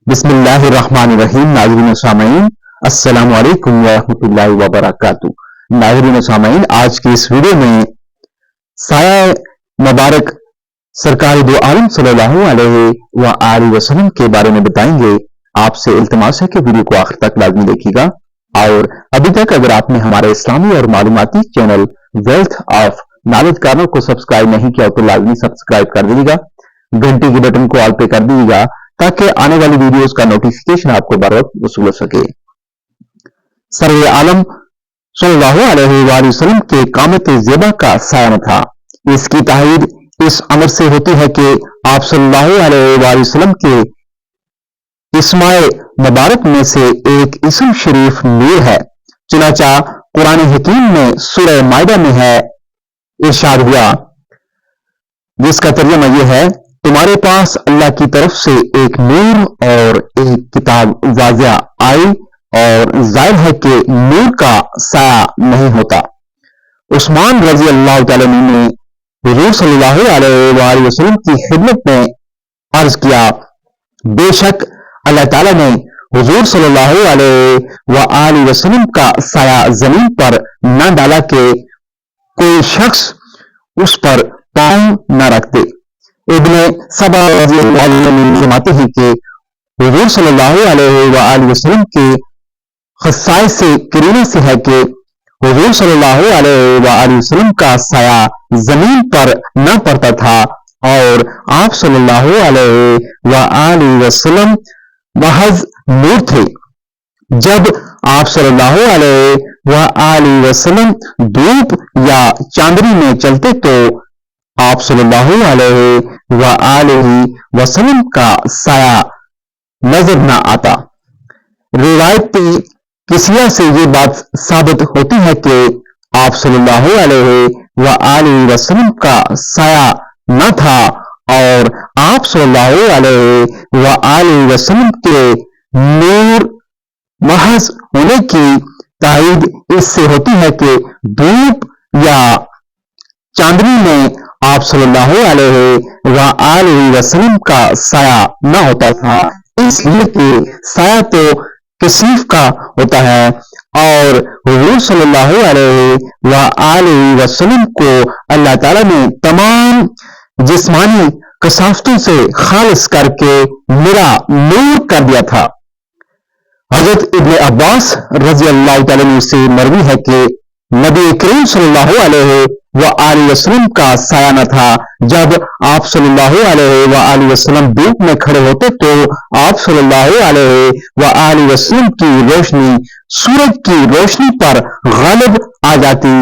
बिस्मिल्लाहिर्रहमानिर्रहीम। नाज़रीन सामीन, अस्सलाम वालेकुम वरहमतुल्लाहि वबरकातुहू। नाज़रीन सामीन, आज की इस वीडियो में साया मुबारक सरकार दो आलम सल्लल्लाहु अलैहि व आलिहि वसल्लम के बारे में बताएंगे। आपसे इल्तिमास है कि वीडियो को आखिर तक लाजमी देखिएगा। और अभी तक अगर आपने हमारे इस्लामी और मालूमाती channel wealth of knowledge corner को सब्सक्राइब नहीं किया तो लाजमी सब्सक्राइब कर दीजिएगा, घंटी के बटन को ऑल पे कर दीजिएगा ताकि आने वाली वीडियोस का नोटिफिकेशन आपको बर वक्त वसूल हो सके। सरवर आलम सल्लल्लाहु अलैहि वसल्लम के कामत ज़ेबा का साया था। इसकी ताहीद इस अमर से होती है कि आप सल्लल्लाहु अलैहि वसल्लम के इस्माए मुबारक में से एक इस्म शरीफ नूर है। चुनाचा कुरान हकीम में सूरह माइदा में है, इरशाद हुआ, जिसका तर्जुमा यह है, तुम्हारे पास अल्लाह की तरफ से एक नूर और एक किताब वाज़िया आई और जाहिर है कि नूर का साया नहीं होता। उस्मान रजी अल्लाह तआला अन्हु ने हुजूर सल्लल्लाहु अलैहि वसल्लम की खिदमत में अर्ज किया, बेशक अल्लाह ताला ने हुजूर सल्लल्लाहु अलैहि वसल्लम का साया जमीन पर न डाला कि कोई शख्स उस पर पांव न रख दे। इब्ने सबा फरमाते हैं कि हुजूर सल्लल्लाहु अलैहि वसल्लम के खसाइस से करीना से है कि हुजूर सल्लल्लाहु अलैहि वसल्लम का साया जमीन पर न पड़ता था और आप सल्लल्लाहु अलैहि वसल्लम महज नूर थे। जब आप सल्लल्लाहु अलैहि वसल्लम धूप या चांदनी में चलते तो आप सल्लल्लाहु अलैहि वसल्लम का साया नजर न आता। रिवायत किसिया से ये बात साबित होती है कि आप सल्लल्लाहु अलैहि वसल्लम का साया न था और आप सल्लल्लाहु अलैहि वसल्लम के नूर महज होने की ताईद इससे होती है कि धूप या चांदनी में आप सल्लल्लाहु अलैहि वसल्लम का साया न होता था, इसलिए कि साया तो कसीफ का होता है और हुजूर सल्लल्लाहु अलैहि वसल्लम को अल्लाह ताला ने तमाम जिस्मानी कसाफतों से खालिस करके मेरा नूर कर दिया था। हजरत इब्ने अब्बास रजी अल्लाह तआला अन्हु से मरवी है कि नबी करीम सल्लल्लाहु अलैहि वसल्लम का साया न था। जब आप सल्लल्लाहु अलैहि वसल्लम धूप में खड़े होते तो आप सल्लल्लाहु अलैहि वसल्लम की रोशनी सूरज की रोशनी पर गालिब आ जाती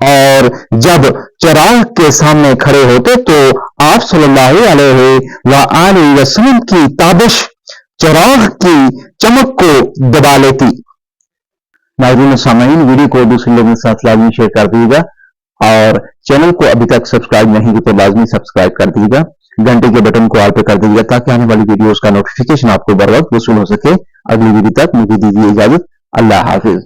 और जब चिराग के सामने खड़े होते तो आप सल्लल्लाहु अलैहि वसल्लम की ताबिश चिराग की चमक को दबा लेती। नाज़रीन सामीन, वीडियो को दूसरे लोगों के साथ लाजमी शेयर कर दीजिएगा और चैनल को अभी तक सब्सक्राइब नहीं किया तो लाजमी सब्सक्राइब कर दीजिएगा, घंटे के बटन को ऑल पे कर दीजिएगा ताकि आने वाली वीडियोस का नोटिफिकेशन आपको बर वक्त वसूल हो सके। अगली वीडियो तक मुझे दीजिए इजाजत। अल्लाह हाफिज।